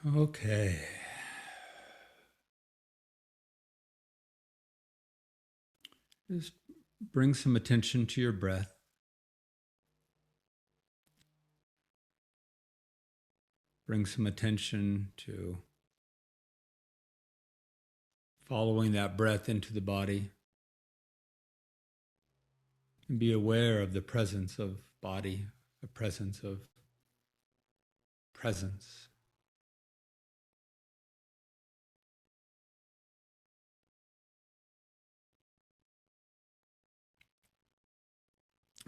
Okay. Just bring some attention to your breath. Bring some attention to following that breath into the body. And be aware of the presence of body, the presence of presence.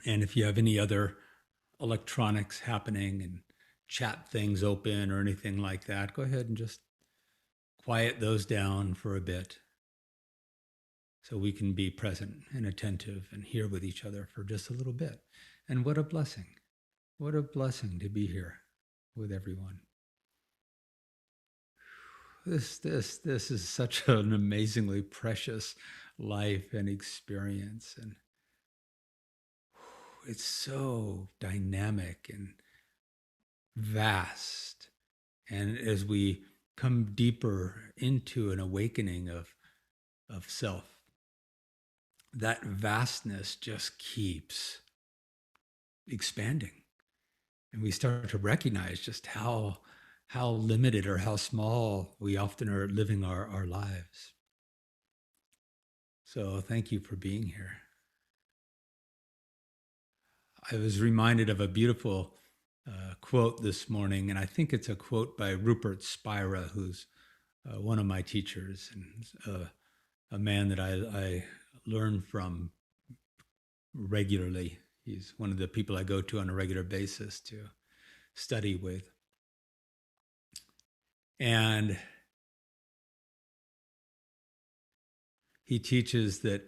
And if you have any other electronics happening and chat things open or anything like that, go ahead and just quiet those down for a bit so we can be present and attentive and here with each other for just a little bit. And what a blessing. What a blessing to be here with everyone. This is such an amazingly precious life and experience, and it's so dynamic and vast. And as we come deeper into an awakening of self, that vastness just keeps expanding. And we start to recognize just how limited or how small we often are living our lives. So thank you for being here. I was reminded of a beautiful quote this morning, and I think it's a quote by Rupert Spira, who's one of my teachers and a man that I learn from regularly. He's one of the people I go to on a regular basis to study with. And he teaches that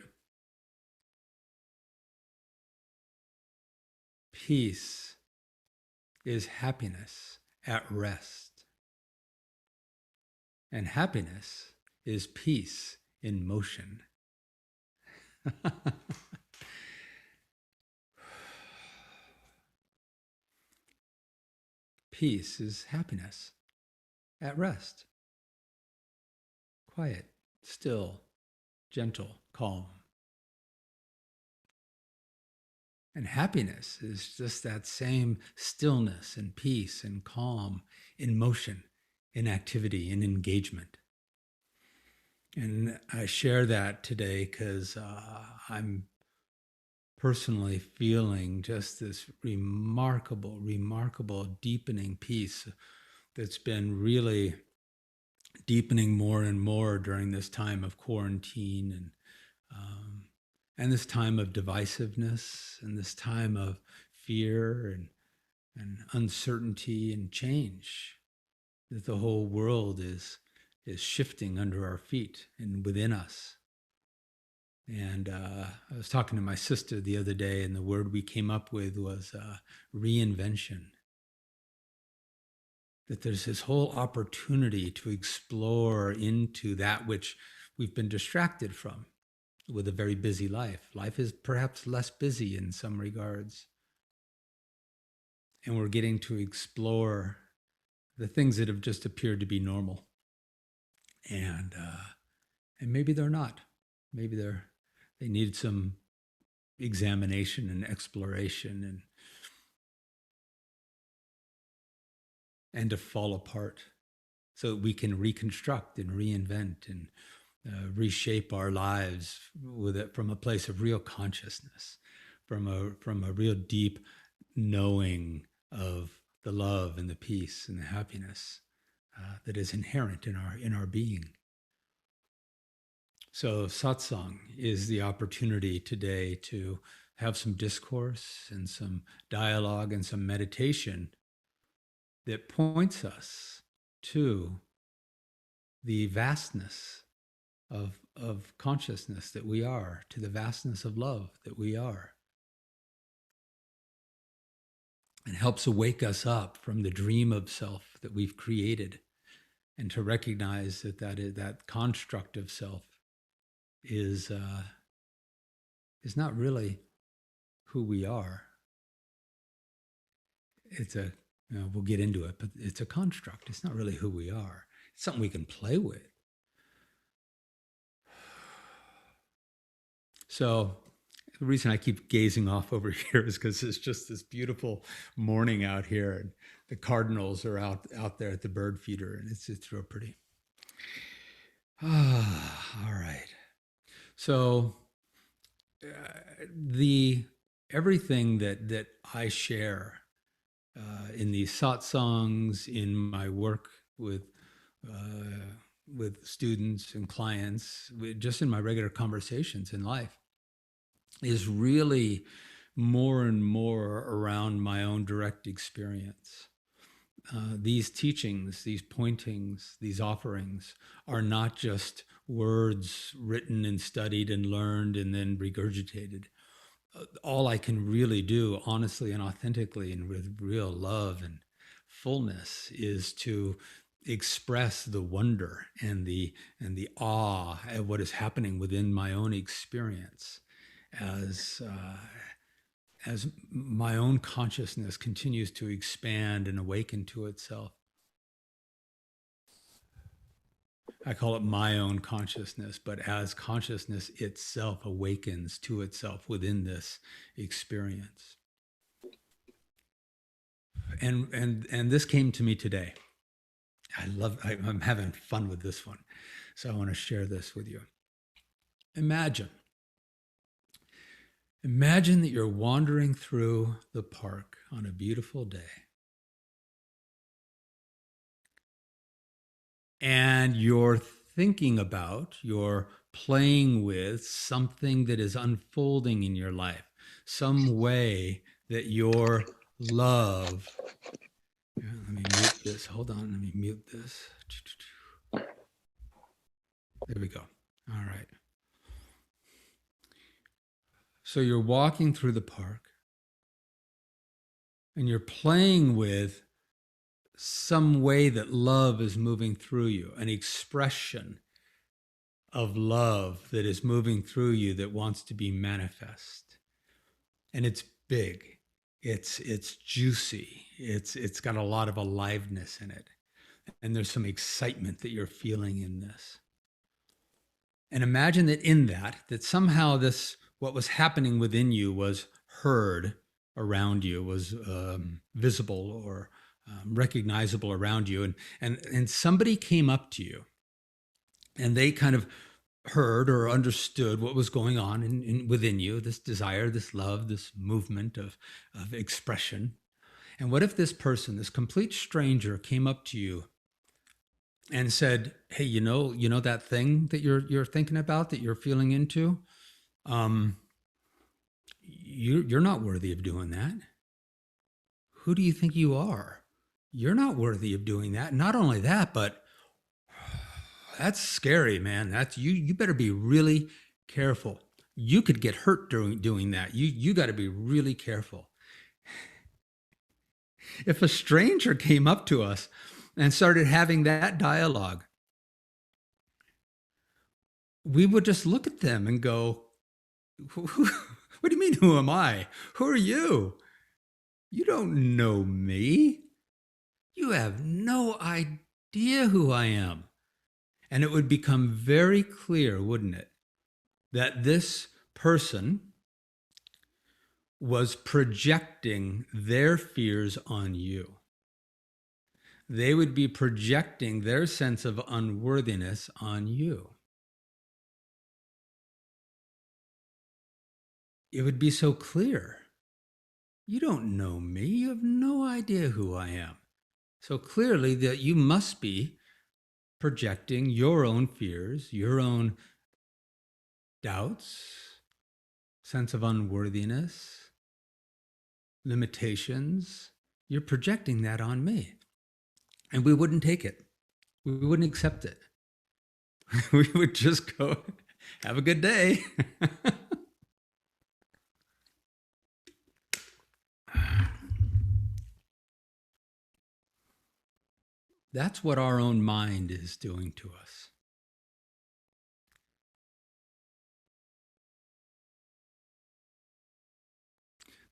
peace is happiness at rest, and happiness is peace in motion. Peace is happiness at rest, quiet, still, gentle, calm. And happiness is just that same stillness and peace and calm in motion, in activity, in engagement. And I share that today because I'm personally feeling just this remarkable, remarkable deepening peace that's been really deepening more and more during this time of quarantine and this time of divisiveness and this time of fear and uncertainty and change that the whole world is shifting under our feet and within us. And I was talking to my sister the other day, and the word we came up with was reinvention. That there's this whole opportunity to explore into that which we've been distracted from with a very busy life. Life is perhaps less busy in some regards. And we're getting to explore the things that have just appeared to be normal. And maybe they're not. Maybe they need some examination and exploration and to fall apart so that we can reconstruct and reinvent and reshape our lives with it from a place of real consciousness, from a real deep knowing of the love and the peace and the happiness that is inherent in our being. So satsang is the opportunity today to have some discourse and some dialogue and some meditation that points us to the vastness of consciousness that we are, to the vastness of love that we are, and helps wake us up from the dream of self that we've created, and to recognize that construct of self is not really who we are. It's a We'll get into it, but it's a construct. It's not really who we are. It's something we can play with. So the reason I keep gazing off over here is because it's just this beautiful morning out here, and the cardinals are out there at the bird feeder, and it's real pretty. All right. So the everything that I share in these satsangs, in my work with students and clients, just in my regular conversations in life, is really more and more around my own direct experience. These teachings, these pointings, these offerings are not just words written and studied and learned and then regurgitated. All I can really do, honestly and authentically and with real love and fullness, is to express the wonder and the awe at what is happening within my own experience as my own consciousness continues to expand and awaken to itself. I call it my own consciousness, but as consciousness itself awakens to itself within this experience. And this came to me today. I'm having fun with this one. So I want to share this with you. Imagine that you're wandering through the park on a beautiful day. And you're thinking about, you're playing with something that is unfolding in your life, some way that your love. Let me mute this. Hold on. Let me mute this. There we go. All right. So you're walking through the park and you're playing with some way that love is moving through you, an expression of love that is moving through you that wants to be manifest. And it's big. It's juicy. It's got a lot of aliveness in it. And there's some excitement that you're feeling in this. And imagine that in that somehow this, what was happening within you was heard around you, was visible or recognizable around you. And somebody came up to you and they kind of heard or understood what was going on within you, this desire, this love, this movement of expression. And what if this person, this complete stranger, came up to you and said, "Hey, you know that thing that you're thinking about, that you're feeling into? You're not worthy of doing that. Who do you think you are? You're not worthy of doing that. Not only that, but that's scary, man. That's you better be really careful. You could get hurt during doing that. You got to be really careful." If a stranger came up to us and started having that dialogue, we would just look at them and go, "What do you mean, who am I? Who are you? You don't know me. You have no idea who I am." And it would become very clear, wouldn't it, that this person was projecting their fears on you. They would be projecting their sense of unworthiness on you. It would be so clear. You don't know me. You have no idea who I am. So clearly that you must be projecting your own fears, your own doubts, sense of unworthiness, limitations. You're projecting that on me. And we wouldn't take it. We wouldn't accept it. We would just go, "Have a good day." That's what our own mind is doing to us.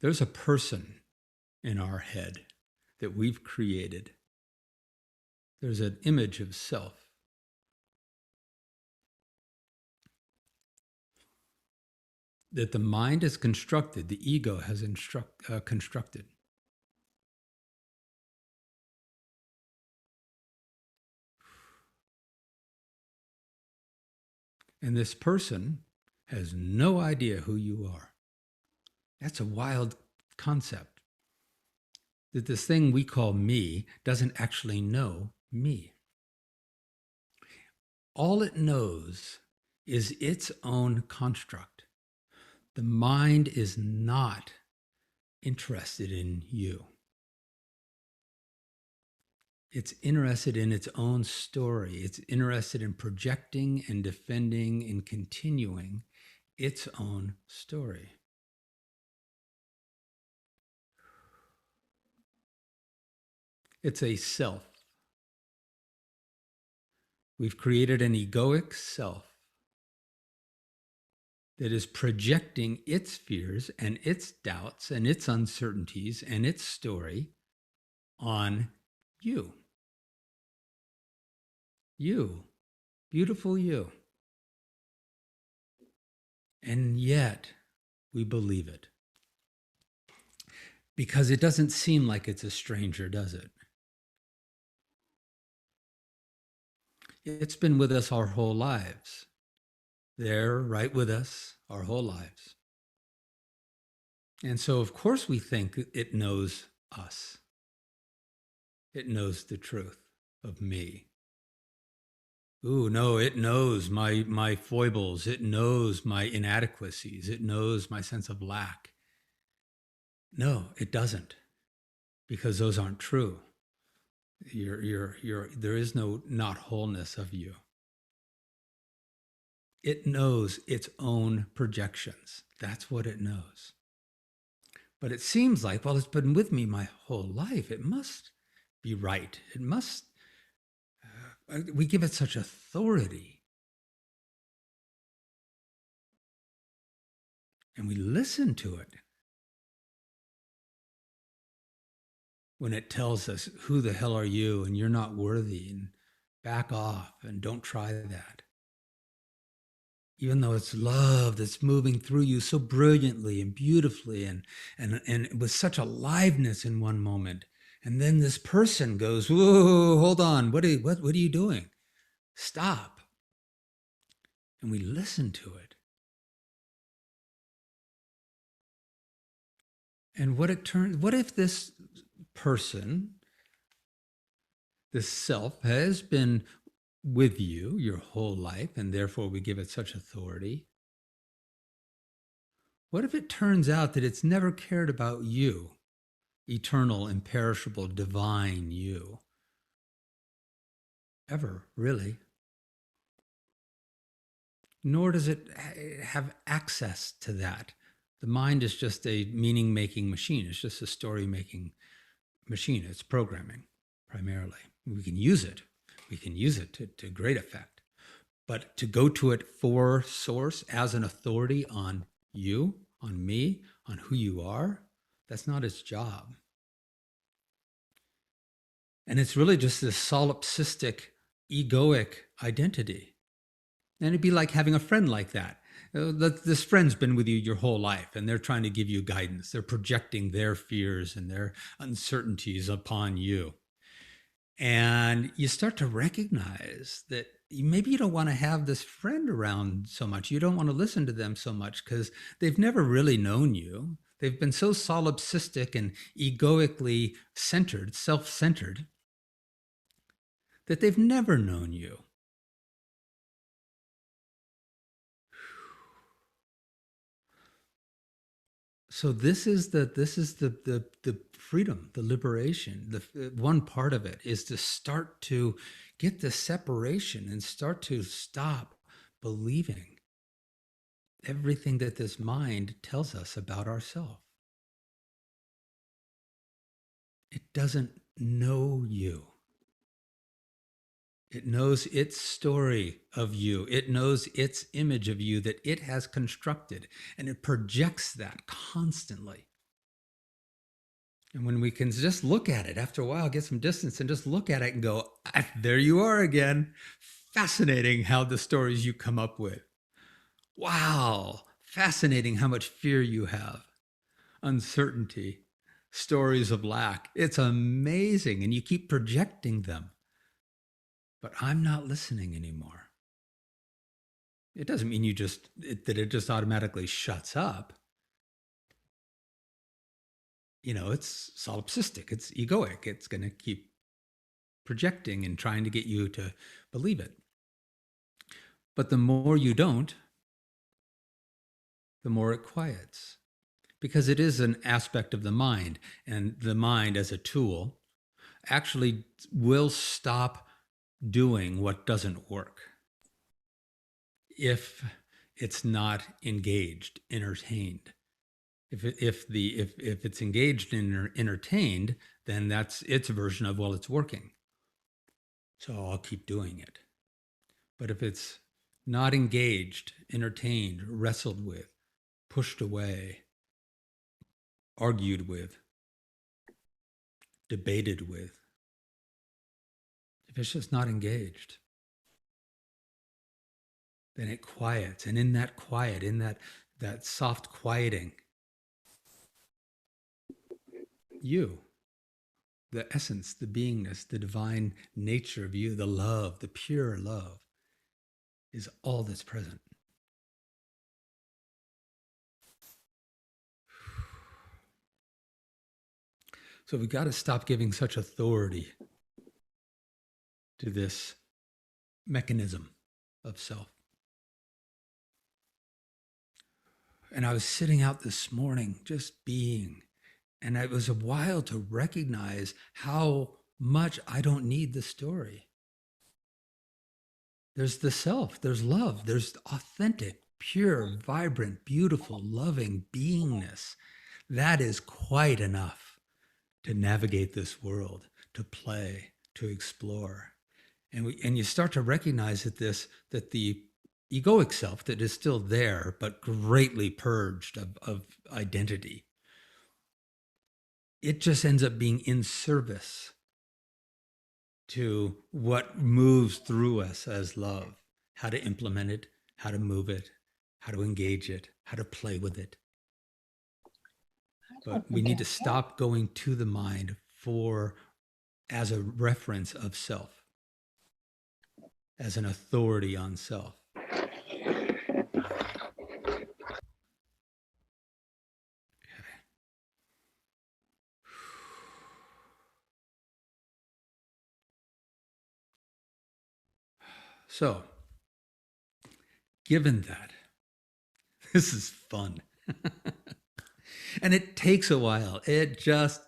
There's a person in our head. that we've created. There's an image of self that the mind has constructed, the ego has constructed. And this person has no idea who you are. That's a wild concept. That this thing we call me doesn't actually know me. All it knows is its own construct. The mind is not interested in you. It's interested in its own story. It's interested in projecting and defending and continuing its own story. It's a self. We've created an egoic self that is projecting its fears and its doubts and its uncertainties and its story on you. You, beautiful you. And yet we believe it. Because it doesn't seem like it's a stranger, does it? It's been with us our whole lives. They're right with us our whole lives. And so, of course, we think it knows us. It knows the truth of me. Ooh, no, it knows my foibles. It knows my inadequacies. It knows my sense of lack. No, it doesn't, because those aren't true. There is no not wholeness of you. It knows its own projections. That's what it knows. But it seems like, well, it's been with me my whole life. It must be right. It must. We give it such authority. And we listen to it when it tells us, who the hell are you? And you're not worthy, and back off and don't try that. Even though it's love that's moving through you so brilliantly and beautifully and with such aliveness in one moment. And then this person goes, whoa, hold on, what are you doing? Stop. And we listen to it. And what if this person, this self, has been with you your whole life, and therefore we give it such authority? What if it turns out that it's never cared about you, eternal, imperishable, divine you? Ever, really. Nor does it have access to that. The mind is just a meaning-making machine. It's just a story-making machine. It's programming, primarily. We can use it. We can use it to great effect. But to go to it for source as an authority on you, on me, on who you are, that's not its job. And it's really just this solipsistic, egoic identity. And it'd be like having a friend like that. This friend's been with you your whole life, and they're trying to give you guidance. They're projecting their fears and their uncertainties upon you. And you start to recognize that maybe you don't want to have this friend around so much. You don't want to listen to them so much because they've never really known you. They've been so solipsistic and egoically centered, self-centered, that they've never known you. So this is the freedom, the liberation. The one part of it is to start to get the separation and start to stop believing everything that this mind tells us about ourselves. It doesn't know you. It knows its story of you. It knows its image of you that it has constructed, and it projects that constantly. And when we can just look at it after a while, get some distance and just look at it and go, there you are again. Fascinating how the stories you come up with. Wow. Fascinating how much fear you have, uncertainty, stories of lack. It's amazing. And you keep projecting them. But I'm not listening anymore. It doesn't mean that it just automatically shuts up. It's solipsistic, it's egoic, it's going to keep projecting and trying to get you to believe it. But the more you don't, the more it quiets, because it is an aspect of the mind, and the mind as a tool actually will stop doing what doesn't work if it's not engaged, entertained. If it's engaged and entertained, then that's its version of, well, it's working, so I'll keep doing it. But if it's not engaged, entertained, wrestled with, pushed away, argued with, debated with, if it's just not engaged, then it quiets. And in that quiet, in that soft quieting, you, the essence, the beingness, the divine nature of you, the love, the pure love, is all that's present. So we've got to stop giving such authority to this mechanism of self. And I was sitting out this morning just being, and it was a while to recognize how much I don't need the story. There's the self, there's love, there's authentic, pure, vibrant, beautiful, loving beingness. That is quite enough to navigate this world, to play, to explore. And you start to recognize that the egoic self that is still there, but greatly purged of identity, it just ends up being in service to what moves through us as love, how to implement it, how to move it, how to engage it, how to play with it. But we need to stop going to the mind as a reference of self, as an authority on self. So, given that, this is fun. And it takes a while. It just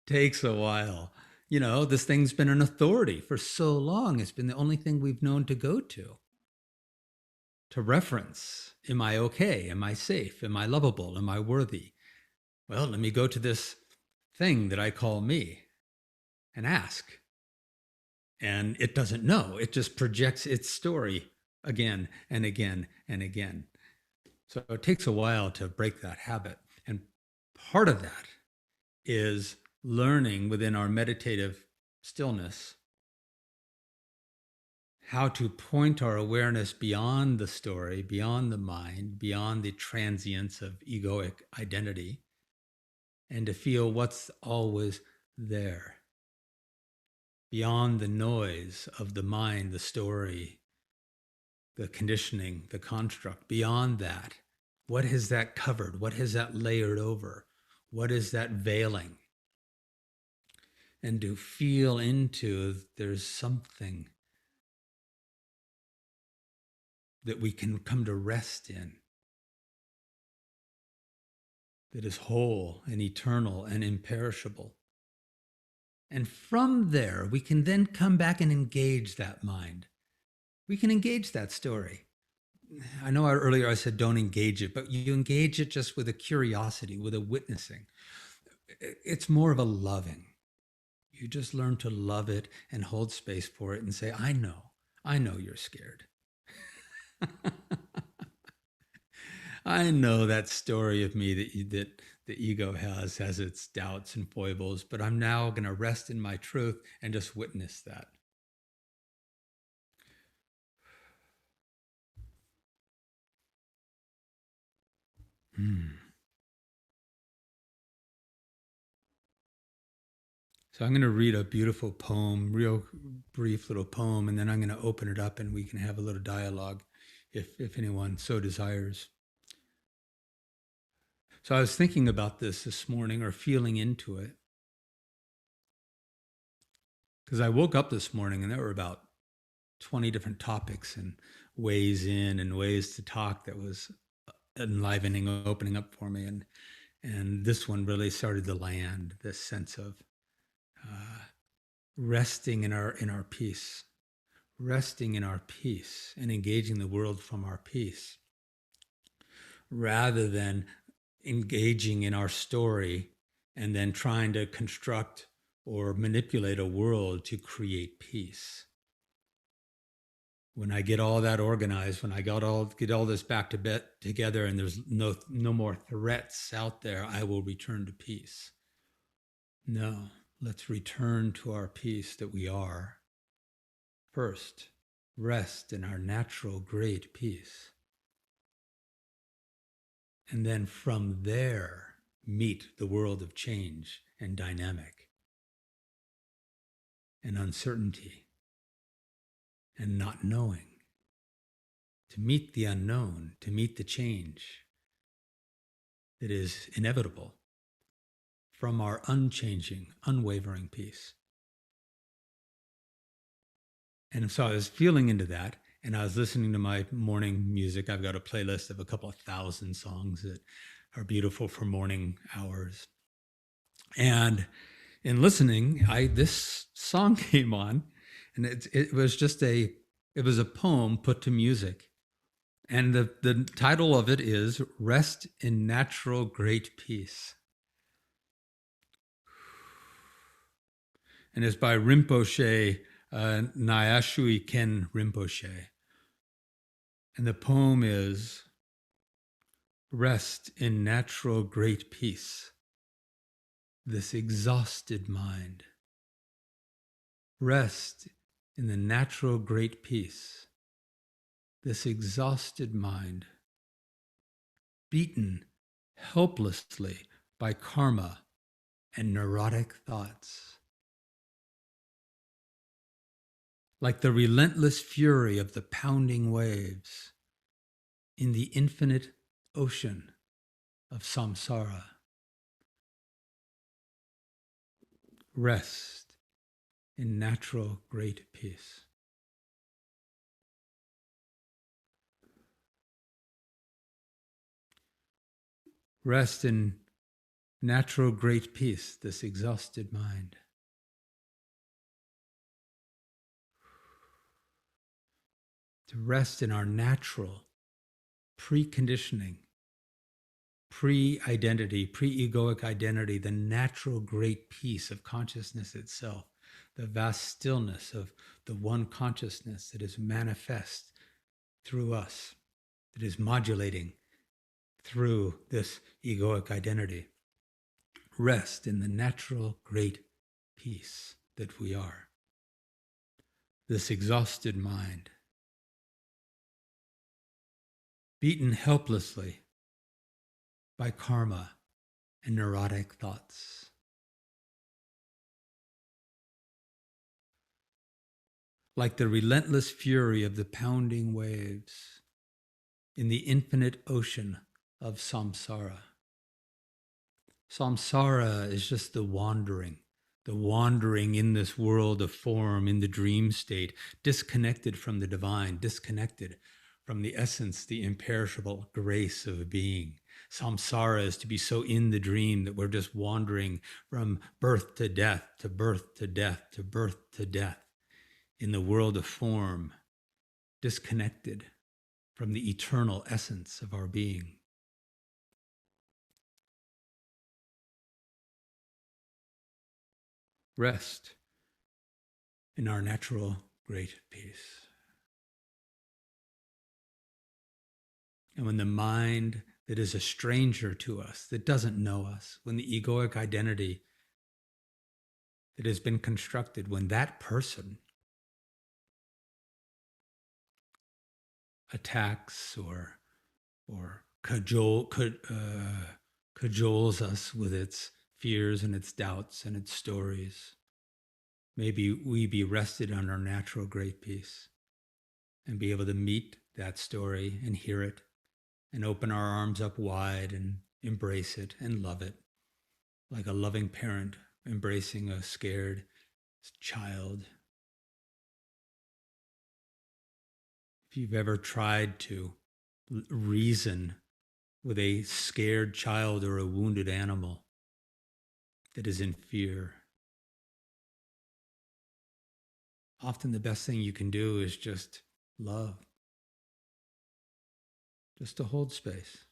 takes a while. This thing's been an authority for so long. It's been the only thing we've known to go to reference. Am I okay? Am I safe? Am I lovable? Am I worthy? Well, let me go to this thing that I call me and ask. And it doesn't know. It just projects its story again and again and again. So it takes a while to break that habit. And part of that is learning within our meditative stillness how to point our awareness beyond the story, beyond the mind, beyond the transience of egoic identity, and to feel what's always there, beyond the noise of the mind, the story, the conditioning, the construct. Beyond that, what has that covered? What has that layered over? What is that veiling? And to feel into there's something that we can come to rest in, that is whole and eternal and imperishable. And from there, we can then come back and engage that mind. We can engage that story. I know earlier I said don't engage it, but you engage it just with a curiosity, with a witnessing. It's more of a loving. You just learn to love it and hold space for it and say, I know you're scared. I know that story of me the ego has its doubts and foibles, but I'm now going to rest in my truth and just witness that. So I'm going to read a beautiful poem, real brief little poem, and then I'm going to open it up and we can have a little dialogue if anyone so desires. So I was thinking about this morning, or feeling into it, because I woke up this morning and there were about 20 different topics and ways in and ways to talk that was enlivening, opening up for me. And this one really started to land, this sense of resting in our peace, resting in our peace and engaging the world from our peace, rather than engaging in our story and then trying to construct or manipulate a world to create peace. When I get all that organized, when I get all this back to bed together, and there's no more threats out there, I will return to peace. No, let's return to our peace that we are. First, rest in our natural great peace. And then from there, meet the world of change and dynamic and uncertainty and not knowing. To meet the unknown, to meet the change that is inevitable from our unchanging, unwavering peace. And so I was feeling into that, and I was listening to my morning music. I've got a playlist of a couple of thousand songs that are beautiful for morning hours. And in listening, this song came on, and it was a poem put to music. And the title of it is Rest in Natural Great Peace. And it's by Rinpoche, Nyashui Ken Rinpoche. And the poem is Rest in natural great peace, this exhausted mind. Rest in the natural great peace, this exhausted mind, beaten helplessly by karma and neurotic thoughts. Like the relentless fury of the pounding waves in the infinite ocean of samsara. Rest in natural great peace. Rest in natural great peace, this exhausted mind. To rest in our natural preconditioning, pre-identity, pre-egoic identity, the natural great peace of consciousness itself, the vast stillness of the one consciousness that is manifest through us, that is modulating through this egoic identity. Rest in the natural great peace that we are. This exhausted mind, beaten helplessly by karma and neurotic thoughts. Like the relentless fury of the pounding waves in the infinite ocean of samsara. Samsara is just the wandering in this world of form, in the dream state, disconnected from the divine, disconnected from the essence, the imperishable grace of being. Samsara is to be so in the dream that we're just wandering from birth to death, to birth to death, to birth to death, in the world of form, disconnected from the eternal essence of our being. Rest in our natural great peace. And when the mind that is a stranger to us, that doesn't know us, when the egoic identity that has been constructed, when that person attacks or cajoles us with its fears and its doubts and its stories, maybe we be rested on our natural great peace and be able to meet that story and hear it and open our arms up wide and embrace it and love it like a loving parent embracing a scared child. If you've ever tried to reason with a scared child or a wounded animal that is in fear, often the best thing you can do is just love, just to hold space.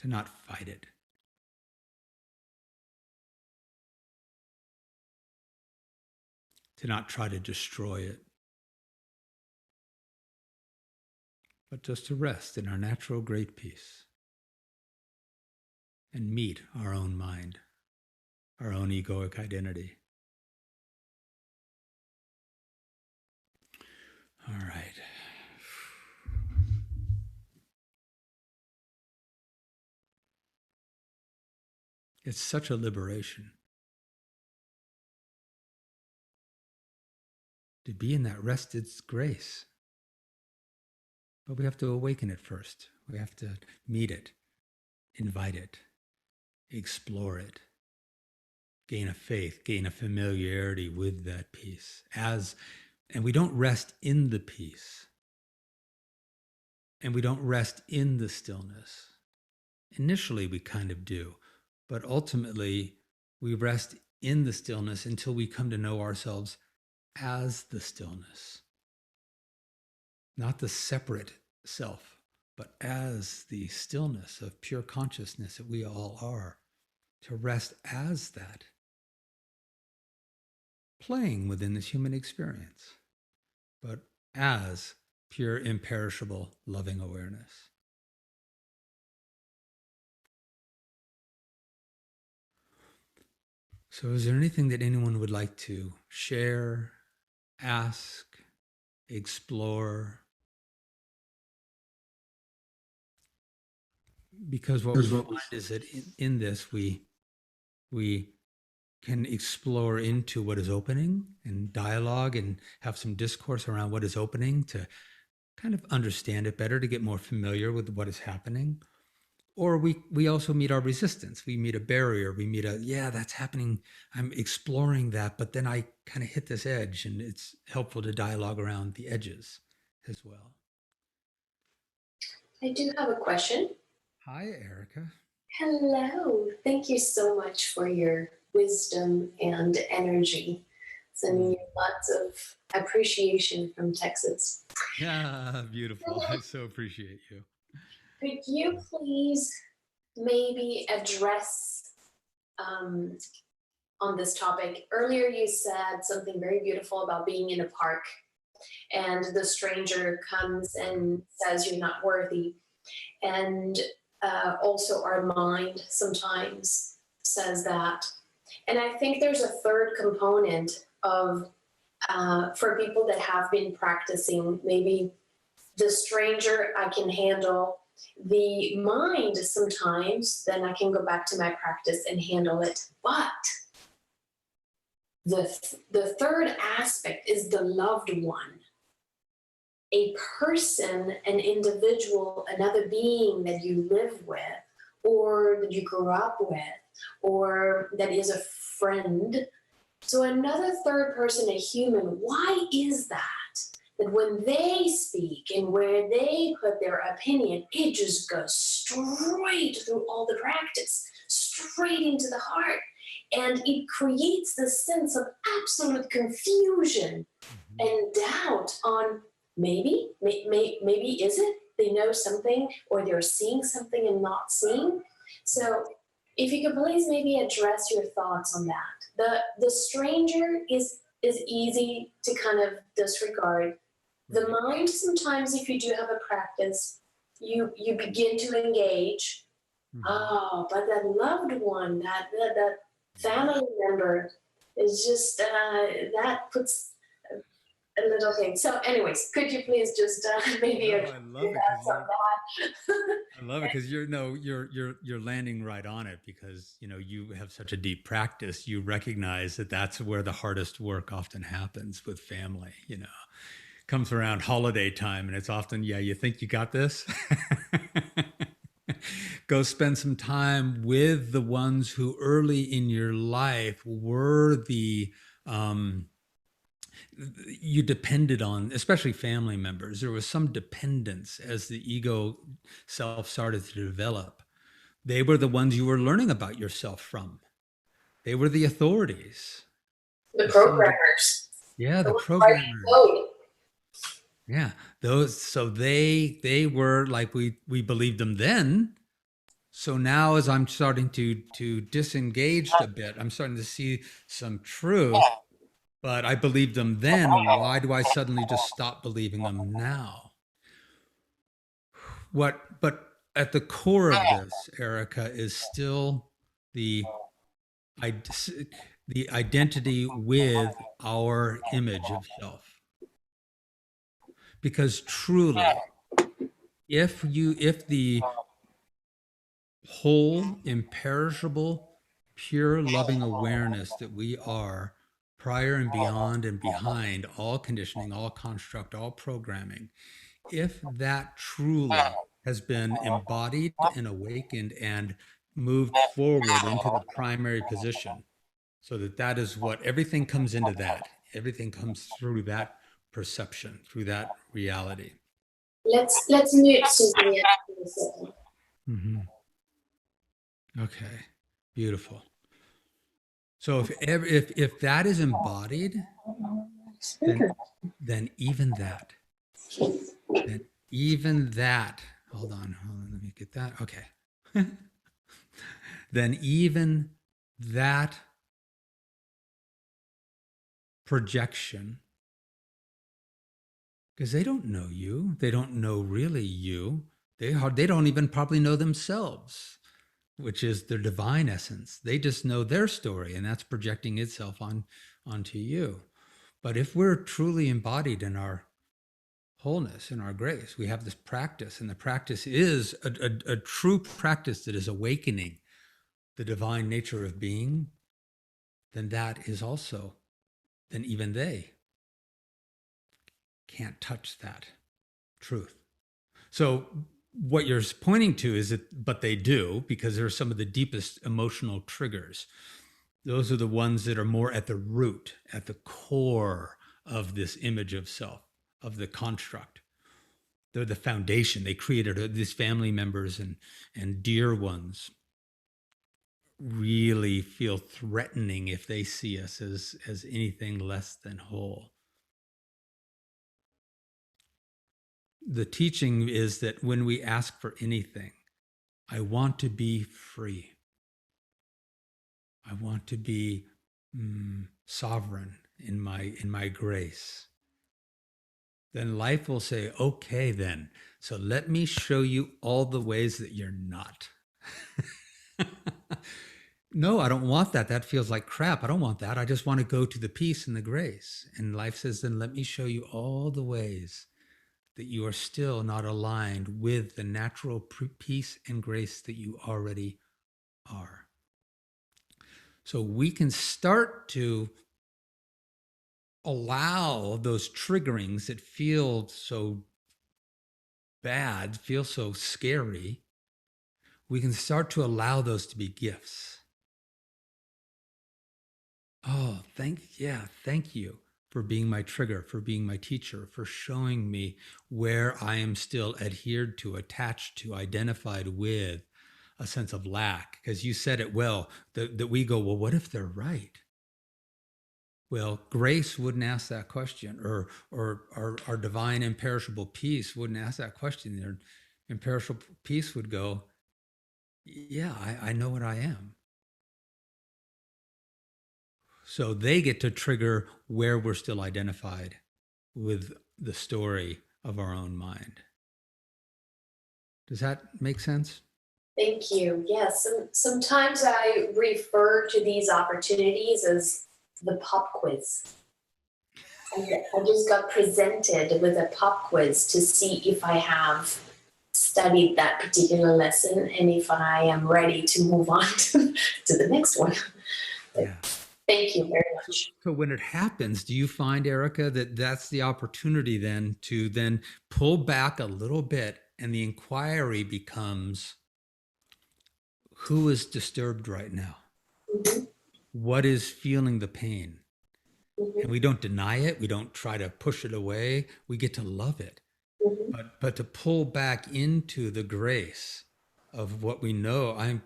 To not fight it. To not try to destroy it. But just to rest in our natural great peace and meet our own mind, our own egoic identity. All right. It's such a liberation to be in that rested grace. But we have to awaken it first. We have to meet it, invite it, explore it, gain a faith, gain a familiarity with that peace. And we don't rest in the peace. And we don't rest in the stillness. Initially, we kind of do, but ultimately, we rest in the stillness until we come to know ourselves as the stillness. Not the separate self, but as the stillness of pure consciousness that we all are. To rest as that, playing within this human experience, but as pure, imperishable, loving awareness. So is there anything that anyone would like to share, ask, explore? Because what we find is that in this, we can explore into what is opening and dialogue and have some discourse around what is opening to kind of understand it better, to get more familiar with what is happening. Or we also meet our resistance. We meet a barrier. We meet yeah, that's happening. I'm exploring that, but then I kind of hit this edge, and it's helpful to dialogue around the edges as well. I do have a question. Hi, Erica. Hello. Thank you so much for your wisdom and energy. Sending you lots of appreciation from Texas. Yeah, beautiful. I so appreciate you. Could you please maybe address on this topic? Earlier, you said something very beautiful about being in a park and the stranger comes and says you're not worthy. And also, our mind sometimes says that. And I think there's a third component of for people that have been practicing, maybe the stranger I can handle, the mind sometimes, then I can go back to my practice and handle it. But the third aspect is the loved one. A person, an individual, another being that you live with, or that you grew up with, or that is a friend. So another third person, a human, why is that? That when they speak and where they put their opinion, it just goes straight through all the practice, straight into the heart. And it creates this sense of absolute confusion and doubt on maybe is it they know something or they're seeing something and not seeing. So if you could please maybe address your thoughts on that. The stranger is is easy to kind of disregard. The mind, sometimes, if you do have a practice, you begin to engage. Oh, but that loved one, that family member is just that puts a little thing. So, anyways, could you please just maybe No, add I love it because some of that? I love it because you're no, you're landing right on it because you know you have such a deep practice. You recognize that that's where the hardest work often happens with family. You know, comes around holiday time, and it's often, yeah, you think you got this. Go spend some time with the ones who early in your life were the you depended on, especially family members. There was some dependence as the ego self started to develop. They were the ones you were learning about yourself from. They were the authorities. The The some, programmers, yeah, the the ones writing programmers. code. Yeah, those. So they were like we believed them then. So now, as I'm starting to disengage a bit, I'm starting to see some truth. But I believed them then. Why do I suddenly just stop believing them now? But at the core of this, Erica, is still the the identity with our image of self. Because truly, if the whole, imperishable, pure, loving awareness that we are, prior and beyond and behind all conditioning, all construct, all programming, if that truly has been embodied and awakened and moved forward into the primary position, so that that is what everything comes into, that everything comes through that perception, through that reality. Let's mute Sylvia for a second. Mm-hmm. Okay, beautiful. So if that is embodied, then then even that, then even that. Hold on. Let me get that. Okay. Then even that projection, because they don't know you, they don't know really you. They don't even probably know themselves, which is their divine essence. They just know their story, and that's projecting itself onto you. But if we're truly embodied in our wholeness, in our grace, we have this practice, and the practice is a true practice that is awakening the divine nature of being, then that is also, then even they can't touch that truth. So what you're pointing to is that, but they do, because they're some of the deepest emotional triggers. Those are the ones that are more at the root, at the core of this image of self, of the construct. They're the foundation. They created these family members and dear ones really feel threatening if they see us as anything less than whole. The teaching is that when we ask for anything, I want to be free. I want to be sovereign in my grace. Then life will say, okay, then. So let me show you all the ways that you're not. No, I don't want that. That feels like crap. I don't want that. I just want to go to the peace and the grace. And life says, then let me show you all the ways that you are still not aligned with the natural peace and grace that you already are. So we can start to allow those triggerings that feel so bad, feel so scary. We can start to allow those to be gifts. Oh, thank you for being my trigger, for being my teacher, for showing me where I am still adhered to, attached to, identified with a sense of lack. Because you said it well, that we go, well, what if they're right? Well, grace wouldn't ask that question, or our divine imperishable peace wouldn't ask that question. Their imperishable peace would go, yeah, I know what I am. So they get to trigger where we're still identified with the story of our own mind. Does that make sense? Thank you. Yes, sometimes I refer to these opportunities as the pop quiz. I just got presented with a pop quiz to see if I have studied that particular lesson and if I am ready to move on to the next one. Yeah. Thank you very much. So when it happens, do you find, Erica, that that's the opportunity then to then pull back a little bit and the inquiry becomes, who is disturbed right now? Mm-hmm. What is feeling the pain? Mm-hmm. And we don't deny it. We don't try to push it away. We get to love it. Mm-hmm. But to pull back into the grace of what we know, I'm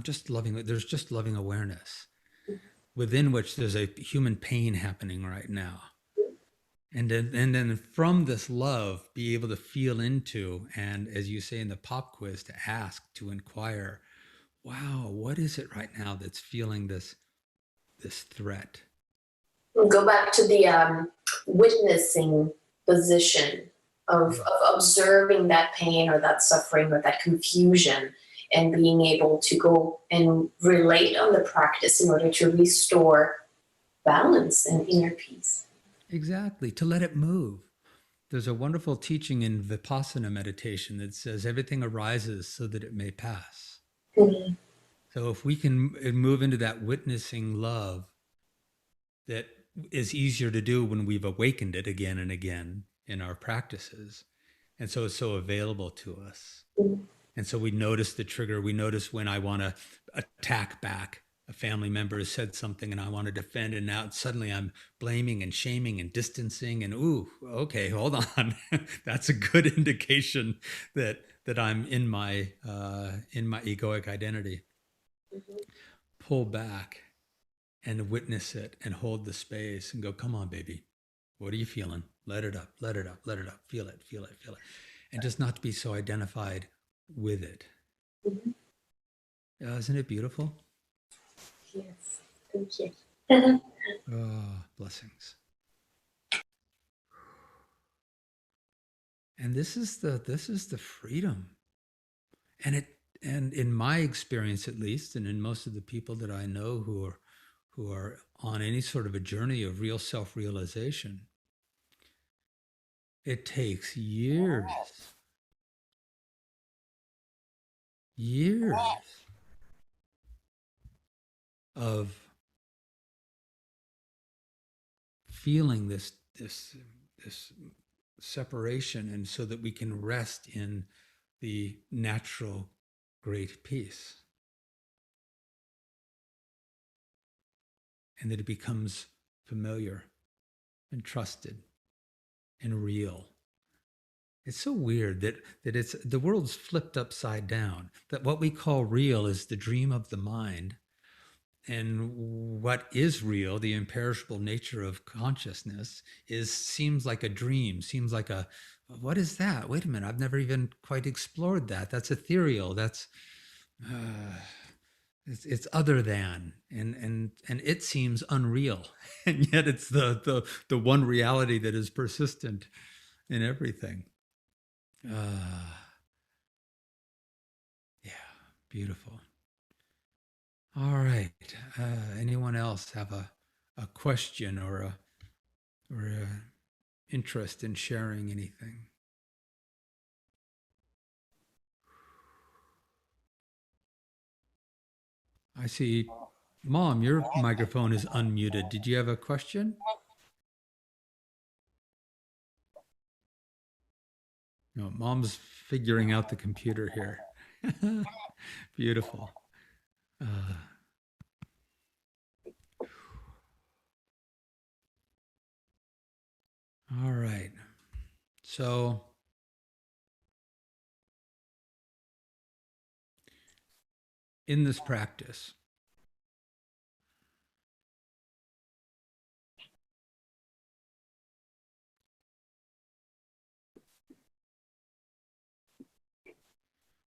just loving it. There's just loving awareness within which there's a human pain happening right now. And then from this love, be able to feel into, and as you say in the pop quiz, to ask, to inquire, wow, what is it right now that's feeling this threat? We'll go back to the witnessing position of observing that pain or that suffering or that confusion and being able to go and relate on the practice in order to restore balance and inner peace. Exactly, to let it move. There's a wonderful teaching in Vipassana meditation that says everything arises so that it may pass. Mm-hmm. So if we can move into that witnessing love that is easier to do when we've awakened it again and again in our practices. And so it's so available to us. Mm-hmm. And so we notice the trigger. We notice when I want to attack back. A family member has said something and I want to defend, and now suddenly I'm blaming and shaming and distancing, and ooh, okay, hold on. That's a good indication that I'm in my egoic identity. Mm-hmm. Pull back and witness it and hold the space and go, come on, baby. What are you feeling? Let it up, let it up, let it up. Feel it, feel it, feel it. And just not to be so identified with it. Mm-hmm. Isn't it beautiful? Yes, thank you. Oh, blessings. And this is the freedom. And in my experience at least, and in most of the people that I know who are on any sort of a journey of real self-realization, it takes years of feeling this separation, and so that we can rest in the natural great peace, and that it becomes familiar and trusted and real. It's so weird that it's the world's flipped upside down, that what we call real is the dream of the mind, and what is real, the imperishable nature of consciousness, seems like a dream, seems like a, what is that? Wait a minute, I've never even quite explored that. That's ethereal. That's it's other than, and it seems unreal, and yet it's the one reality that is persistent in everything. Yeah, beautiful. All right. Anyone else have a question or a interest in sharing anything? I see, Mom, your microphone is unmuted. Did you have a question? No, Mom's figuring out the computer here. Beautiful. All right. So in this practice,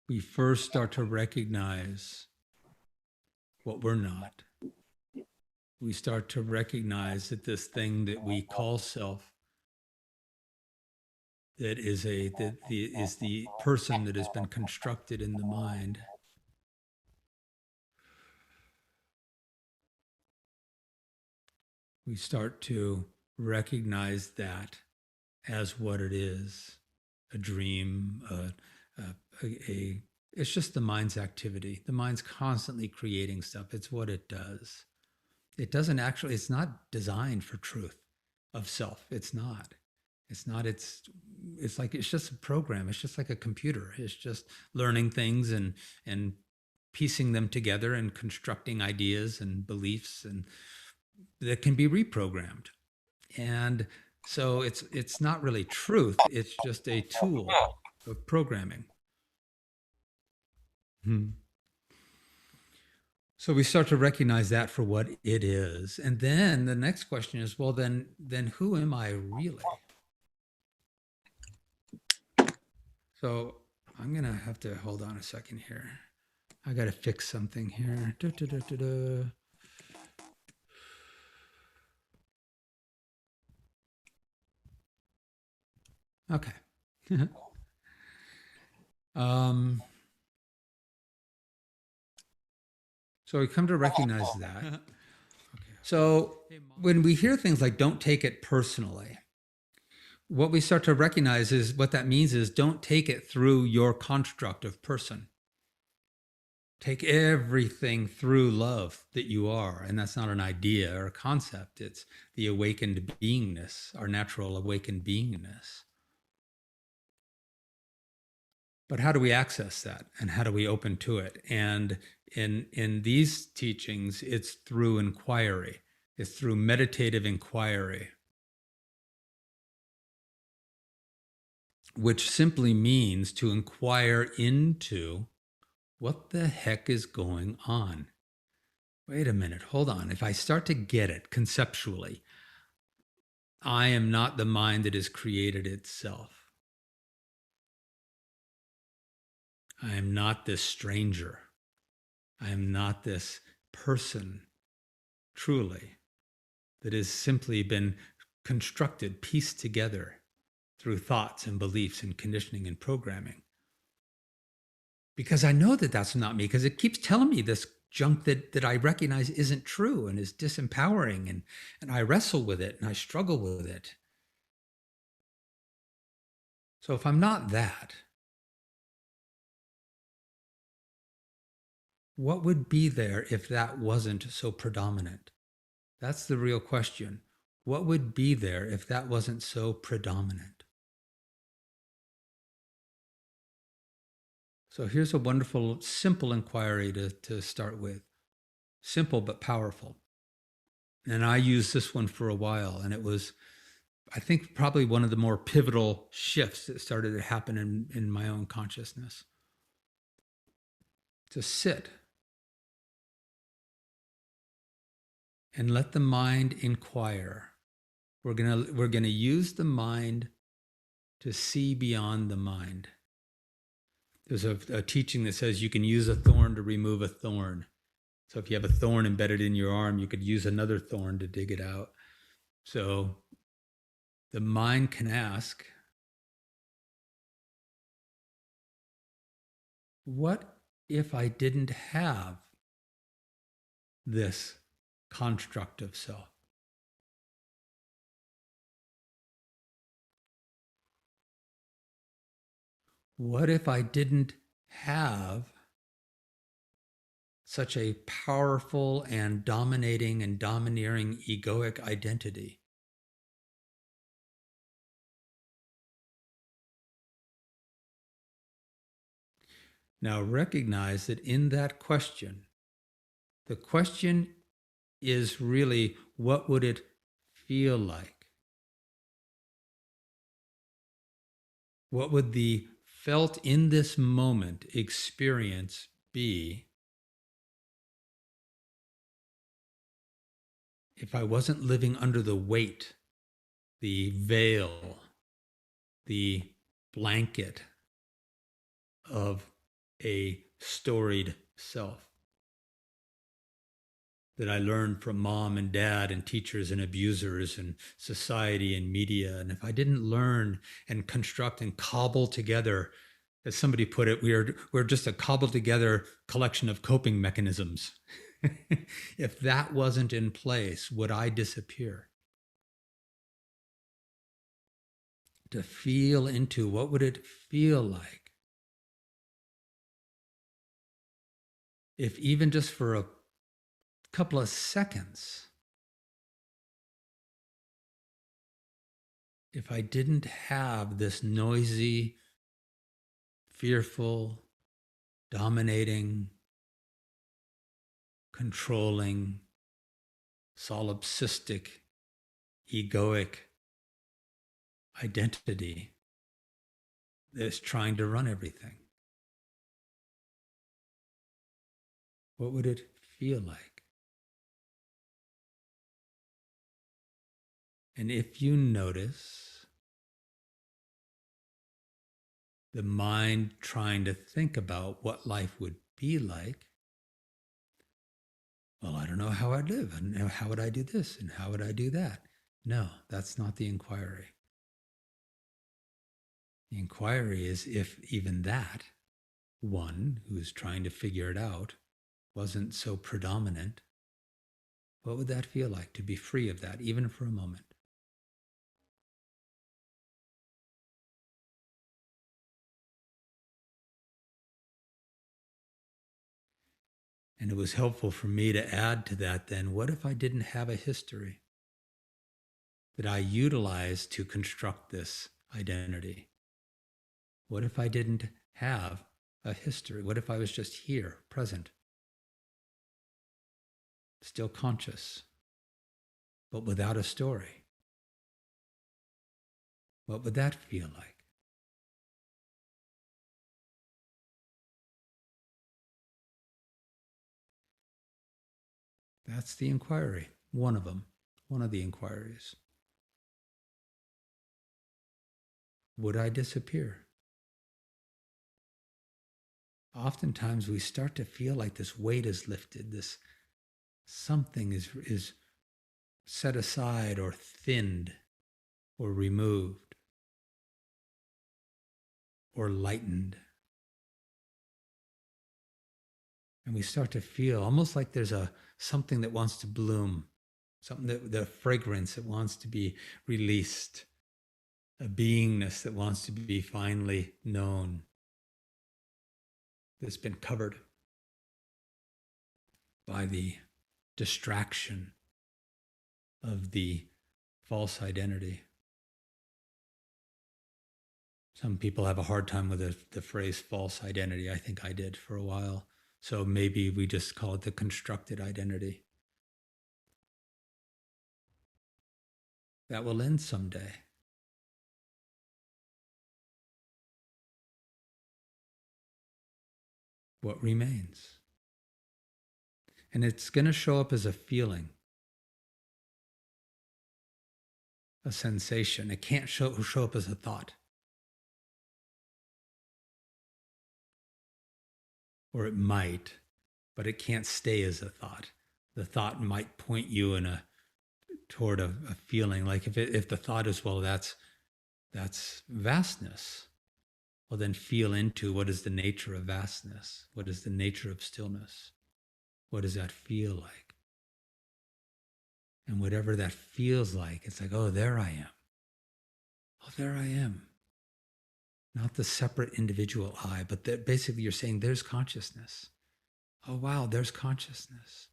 we first start to recognize what we're not. we start to recognize that this thing that we call self, that is the person that has been constructed in the mind, we start to recognize that as what it is, a dream, it's just the mind's activity. The mind's constantly creating stuff. It's what it does. It doesn't actually, it's not designed for truth of self. It's not. It's not, it's like, it's just a program. It's just like a computer. It's just learning things and piecing them together and constructing ideas and beliefs and that can be reprogrammed. And so it's not really truth. It's just a tool of programming. Hmm. So we start to recognize that for what it is. And then the next question is, well, then who am I really? So I'm going to have to hold on a second here. I got to fix something here. Da, da, da, da, da. Okay. So we come to recognize that. Okay. So when we hear things like don't take it personally, what we start to recognize is what that means is don't take it through your construct of person. Take everything through love that you are. And that's not an idea or a concept. It's the awakened beingness, our natural awakened beingness. But how do we access that? And how do we open to it? And in these teachings, it's through inquiry. It's through meditative inquiry, which simply means to inquire into what the heck is going on. Wait a minute, hold on. If I start to get it conceptually, I am not the mind that has created itself. I am not this stranger. I am not this person, truly, that has simply been constructed, pieced together through thoughts and beliefs and conditioning and programming. Because I know that that's not me, because it keeps telling me this junk that I recognize isn't true and is disempowering, and I wrestle with it and I struggle with it. So if I'm not that, what would be there if that wasn't so predominant? That's the real question. What would be there if that wasn't so predominant? So here's a wonderful, simple inquiry to start with. Simple but powerful. And I used this one for a while, and it was, I think, probably one of the more pivotal shifts that started to happen in my own consciousness. To sit and let the mind inquire. We're gonna use the mind to see beyond the mind. There's a teaching that says you can use a thorn to remove a thorn. So if you have a thorn embedded in your arm, you could use another thorn to dig it out. So the mind can ask, what if I didn't have this construct of self? What if I didn't have such a powerful and dominating and domineering egoic identity? Now recognize that in that question, the question is really, what would it feel like? What would the felt in this moment experience be if I wasn't living under the weight, the veil, the blanket of a storied self? that I learned from mom and dad and teachers and abusers and society and media. And if I didn't learn and construct and cobble together, as somebody put it, we're just a cobbled together collection of coping mechanisms. If that wasn't in place, would I disappear? To feel into what would it feel like if even just for a couple of seconds, if I didn't have this noisy, fearful, dominating, controlling, solipsistic, egoic identity that's trying to run everything, what would it feel like? And if you notice the mind trying to think about what life would be like, well, I don't know how I'd live, and how would I do this, and how would I do that? No, that's not the inquiry. The inquiry is if even that one who's trying to figure it out wasn't so predominant, what would that feel like to be free of that, even for a moment? And it was helpful for me to add to that then, what if I didn't have a history that I utilized to construct this identity? What if I didn't have a history? What if I was just here, present, still conscious, but without a story? What would that feel like? That's the inquiry, one of them, one of the inquiries. Would I disappear? Oftentimes we start to feel like this weight is lifted, this something is set aside or thinned or removed or lightened. And we start to feel almost like there's something that wants to bloom, something that the fragrance that wants to be released, a beingness that wants to be finally known, that's been covered by the distraction of the false identity. Some people have a hard time with the phrase false identity. I think I did for a while. So maybe we just call it the constructed identity. That will end someday. What remains? And it's going to show up as a feeling, a sensation. It can't show up as a thought. Or it might, but it can't stay as a thought. The thought might point you toward a feeling. Like if the thought is, well, that's vastness. Well, then feel into what is the nature of vastness? What is the nature of stillness? What does that feel like? And whatever that feels like, it's like, oh, there I am. Oh, there I am. Not the separate individual I, but that basically you're saying there's consciousness. Oh, wow, there's consciousness.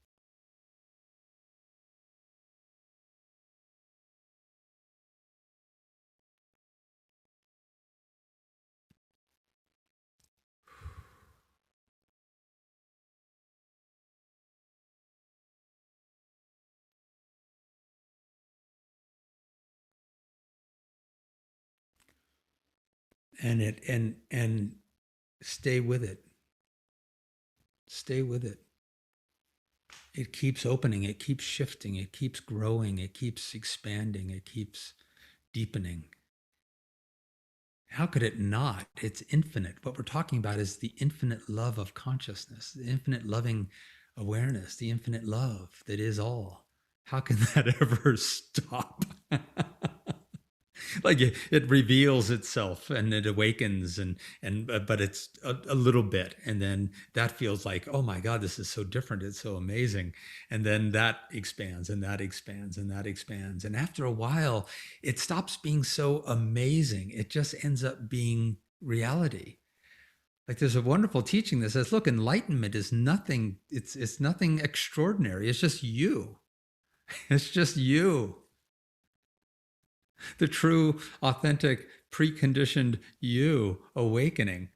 And stay with it. Stay with it. It keeps opening, it keeps shifting, it keeps growing, it keeps expanding, it keeps deepening. How could it not? It's infinite. What we're talking about is the infinite love of consciousness, the infinite loving awareness, the infinite love that is all. How can that ever stop? Like it reveals itself and it awakens and but it's a little bit, and then that feels like, oh my god, this is so different, it's so amazing, and then that expands and that expands and that expands, and after a while it stops being so amazing. It just ends up being reality. Like there's a wonderful teaching that says, look, enlightenment is nothing, it's nothing extraordinary, it's just you. It's just you, the true, authentic, preconditioned you awakening.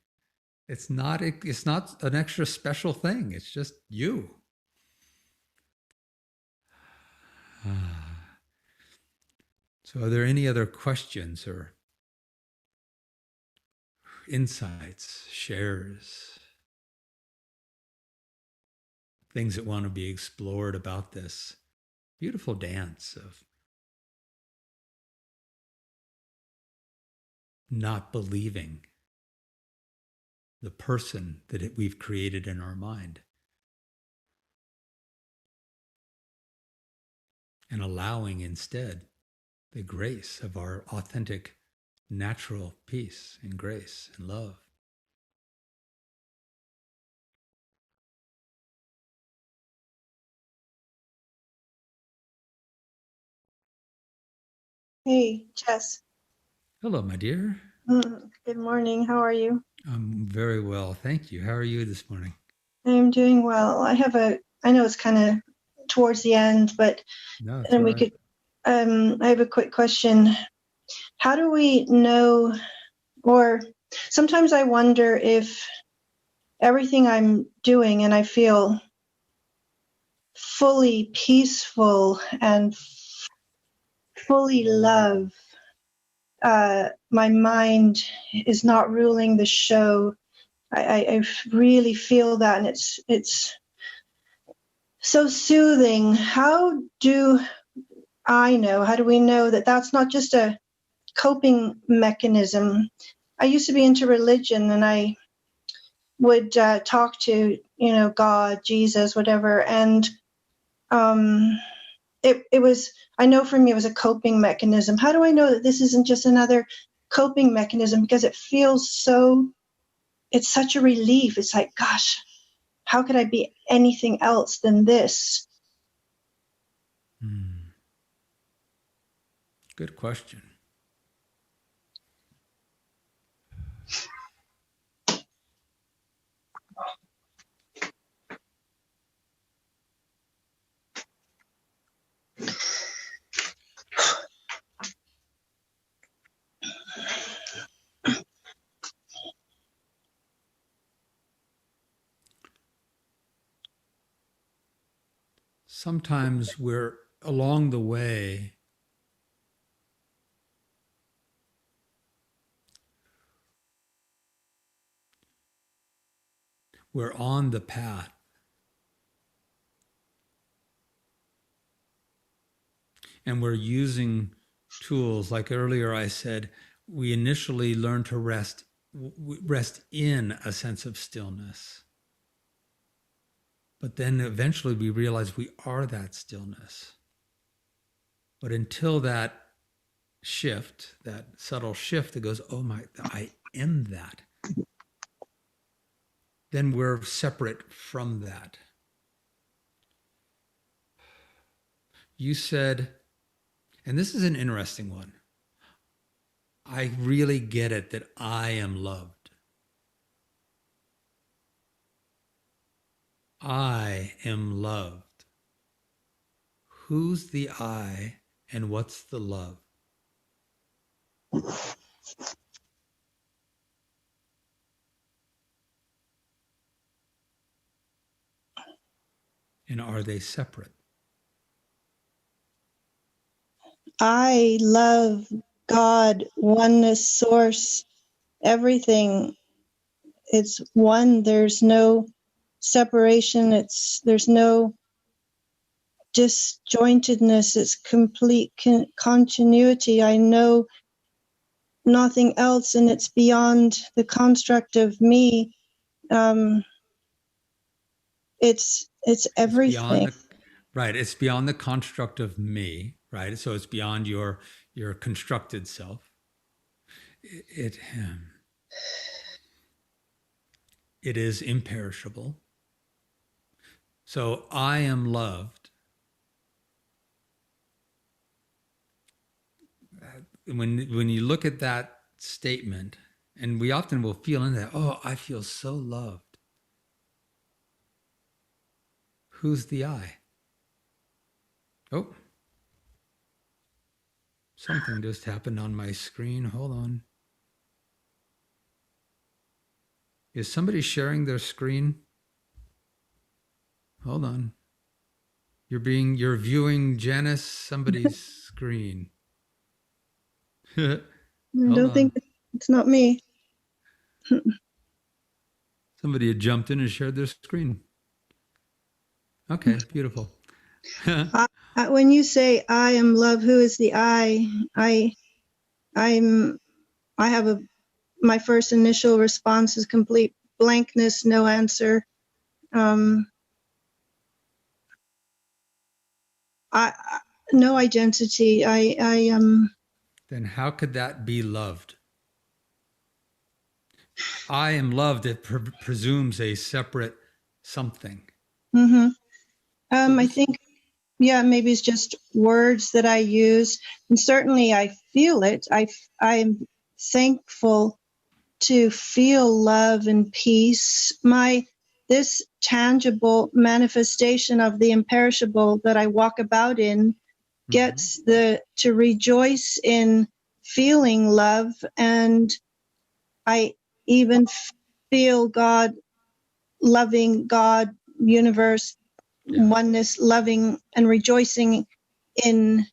It's not an extra special thing. It's just you. So are there any other questions or insights, shares, things that want to be explored about this beautiful dance of not believing the person that we've created in our mind, and allowing instead the grace of our authentic, natural peace and grace and love? Hey, Jess. Hello, my dear. Good morning. How are you? I'm very well, thank you. How are you this morning? I'm doing well. I know it's kind of towards the end, but No, it's then all we right. could, I have a quick question. How do we know, or sometimes I wonder if everything I'm doing and I feel fully peaceful and fully love, my mind is not ruling the show. I really feel that, and it's so soothing. How do we know that that's not just a coping mechanism? I used to be into religion, and I would talk to, God, Jesus, whatever, and it was, I know for me, it was a coping mechanism. How do I know that this isn't just another coping mechanism? Because it's such a relief. It's like, gosh, how could I be anything else than this? Good question. Sometimes we're along the way, we're on the path, and we're using tools. Like earlier I said, we initially learn to rest in a sense of stillness, but then eventually we realize we are that stillness. But until that shift, that subtle shift that goes, oh my, I am that, then we're separate from that. You said, and this is an interesting one, I really get it that I am loved. I am loved. Who's the I and what's the love? And are they separate? I love God, oneness, source, everything. It's one. There's no separation. There's no disjointedness. It's complete continuity. I know nothing else, and it's beyond the construct of me. It's It's beyond everything. the right. It's beyond the construct of me, right? So it's beyond your constructed self. It it is imperishable. So I am loved. When you look at that statement, and we often will feel in that, oh, I feel so loved. Who's the I? Oh, something just happened on my screen. Hold on. Is somebody sharing their screen? Hold on. You're viewing Janice somebody's screen. I Hold don't on. think it's not me. Somebody had jumped in and shared their screen. Okay, beautiful. When you say I am love, who is the I'm I have my first initial response is complete blankness, no answer. I no identity. Then how could that be loved? I am loved. It presumes a separate something. Mm-hmm. So I this, think, yeah, maybe it's just words that I use, and certainly I feel it. I'm thankful to feel love and peace. This tangible manifestation of the imperishable that I walk about in mm-hmm. gets to rejoice in feeling love, and I even feel God, loving God, universe, Yeah. oneness, loving and rejoicing in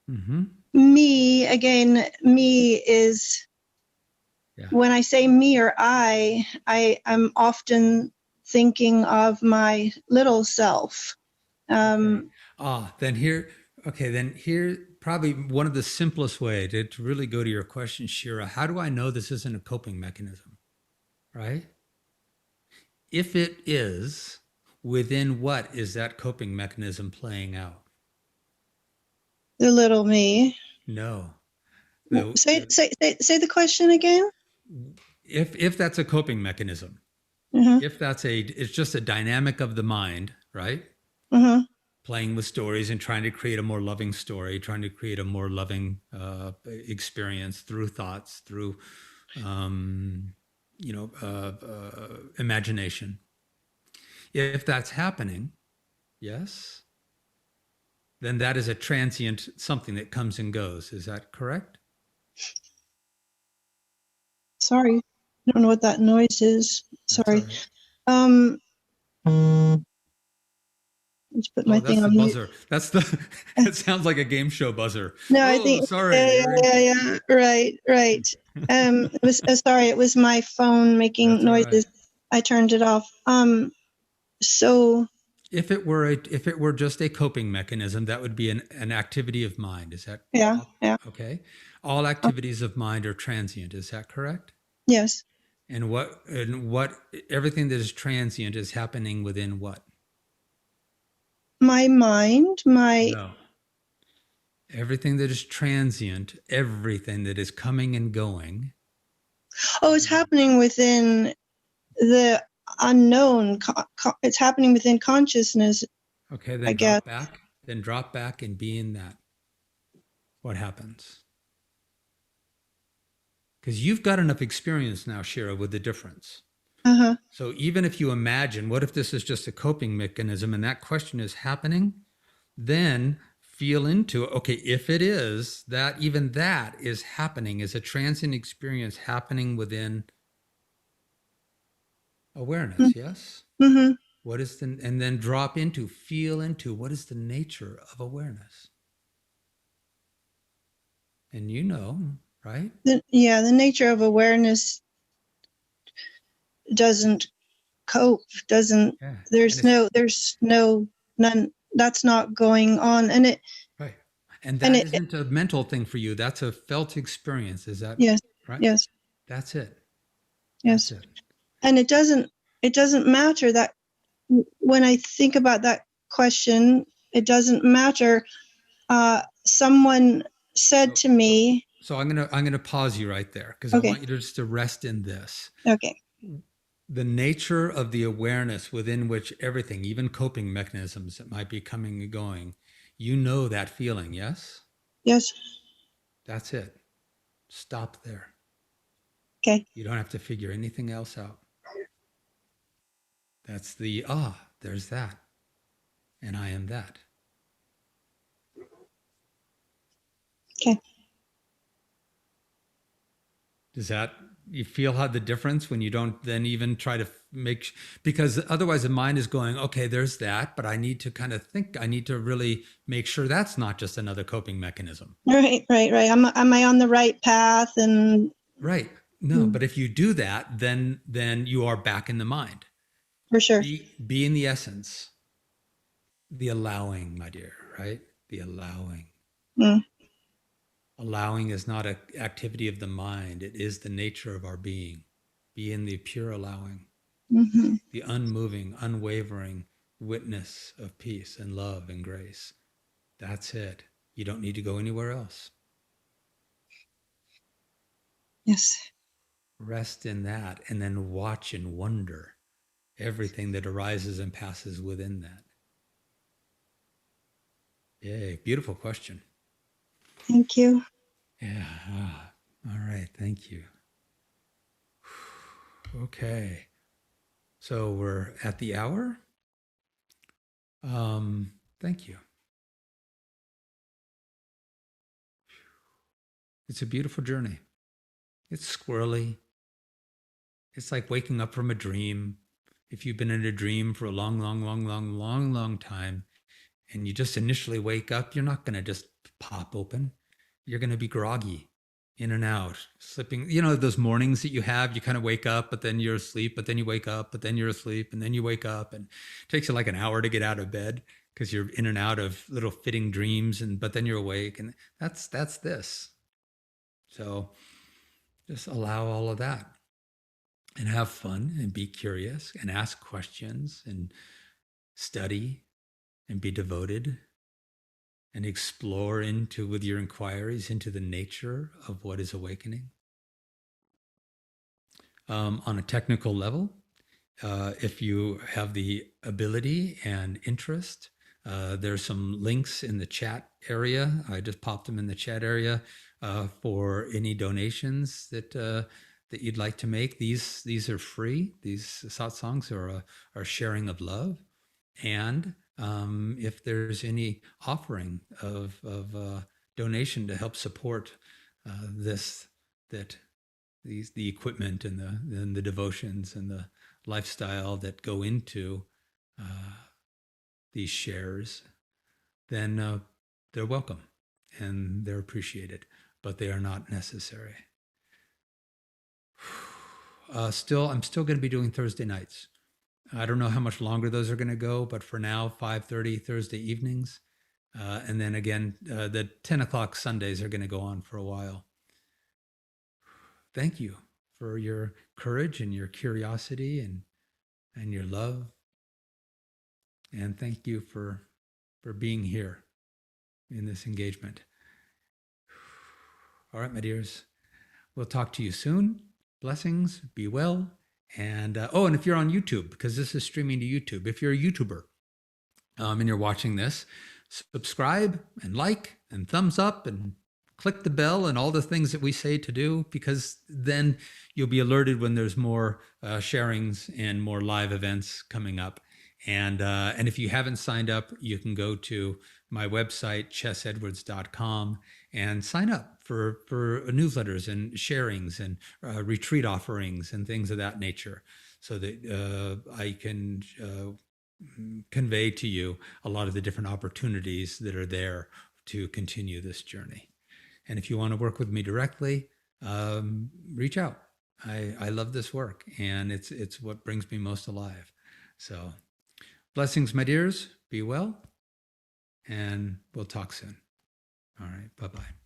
Mm-hmm. me. Again, me is, Yeah. when I say me or I'm often thinking of my little self. Okay. Then here, okay, then here, probably one of the simplest way to really go to your question, Shira, how do I know this isn't a coping mechanism, right? If it is, within what is that coping mechanism playing out? The little me. No. The, Say the question again. if that's a coping mechanism, Uh-huh. if it's just a dynamic of the mind, right? Uh-huh. Playing with stories and trying to create a more loving story, trying to create a more loving experience through thoughts, through um, imagination. If that's happening, yes, then that is a transient something that comes and goes. Is that correct? Sorry. I don't know what that noise is. That's all Sorry. right. Um, let's put my Oh, thing that's the on mute. buzzer. That's the. It sounds like a game show buzzer. No, I Oh, think, sorry. You're in. yeah. Right. It was, sorry, it was my phone making That's all right. noises. I turned it off. So, If it were just a coping mechanism, that would be an activity of mind. Is that yeah. okay? All activities of mind are transient. Is that correct? Yes. And what everything that is transient is happening within what? My mind, No. Everything that is transient, everything that is coming and going. it's happening within the unknown. It's happening within consciousness, Okay, I then guess. drop back. Then drop back and be in that. What happens? Because you've got enough experience now, Shira, with the difference. Uh-huh. So even if you imagine, what if this is just a coping mechanism and that question is happening, then feel into, okay, if it is, that even that is happening, is a transient experience happening within awareness, yes? Mm-hmm. What is and then drop into, feel into, what is the nature of awareness? And you know, right? The nature of awareness doesn't cope, doesn't, Yeah. there's none, that's not going on. And Right. And and that it, isn't a mental thing for you. That's a felt experience. Is that yes, right? yes, That's it. That's yes. it. And it doesn't matter that when I think about that question, it doesn't matter. Someone said to me, So I'm gonna pause you right there because I okay, want you to just to rest in this. okay, The nature of the awareness within which everything, even coping mechanisms that might be coming and going, you know that feeling, yes? yes, That's it. Stop there. okay, You don't have to figure anything else out. That's the, there's that. And I am that. okay. Does that, you feel how the difference when you don't then even try to because otherwise the mind is going, okay, there's that, but I need to kind of think, I need to really make sure that's not just another coping mechanism. Right. Am I on the right path? And Right. No, but if you do that, then you are back in the mind. for sure. Be in the essence, the allowing, my dear, right? The allowing. Mm. Allowing is not an activity of the mind. It is the nature of our being. Be in the pure allowing, Mm-hmm. the unmoving, unwavering witness of peace and love and grace. That's it. You don't need to go anywhere else. Yes. Rest in that and then watch and wonder everything that arises and passes within that. Yay, beautiful question. Thank you. Yeah. All right. Thank you. Okay. So we're at the hour. Thank you. It's a beautiful journey. It's squirrely. It's like waking up from a dream. If you've been in a dream for a long time, and you just initially wake up, you're not going to just pop open. You're going to be groggy, in and out, slipping. You know, those mornings that you have, you kind of wake up, but then you're asleep, but then you wake up, but then you're asleep, and then you wake up. And it takes you like an hour to get out of bed because you're in and out of little fitting dreams, but then you're awake. And that's this. So just allow all of that and have fun and be curious and ask questions and study and be devoted and explore into with your inquiries into the nature of what is awakening. On a technical level, if you have the ability and interest, there's some links in the chat area. I just popped them in the chat area for any donations that you'd like to make. These are free. These satsangs are a sharing of love. And if there's any offering of donation to help support this, that the equipment and the devotions and the lifestyle that go into these shares, then they're welcome and they're appreciated, but they are not necessary. I'm still going to be doing Thursday nights. I don't know how much longer those are going to go, but for now, 5:30 Thursday evenings. And then again, the 10 o'clock Sundays are going to go on for a while. Thank you for your courage and your curiosity and your love. And thank you for being here in this engagement. All right, my dears, we'll talk to you soon. Blessings, be well. And and if you're on YouTube, because this is streaming to YouTube, if you're a YouTuber and you're watching this, subscribe and like and thumbs up and click the bell and all the things that we say to do, because then you'll be alerted when there's more sharings and more live events coming up. And if you haven't signed up, you can go to my website, chessedwards.com, and sign up for newsletters and sharings and retreat offerings and things of that nature, so that I can convey to you a lot of the different opportunities that are there to continue this journey. And if you want to work with me directly, reach out. I love this work, and it's what brings me most alive. So blessings, my dears. Be well, and we'll talk soon. All right. Bye-bye.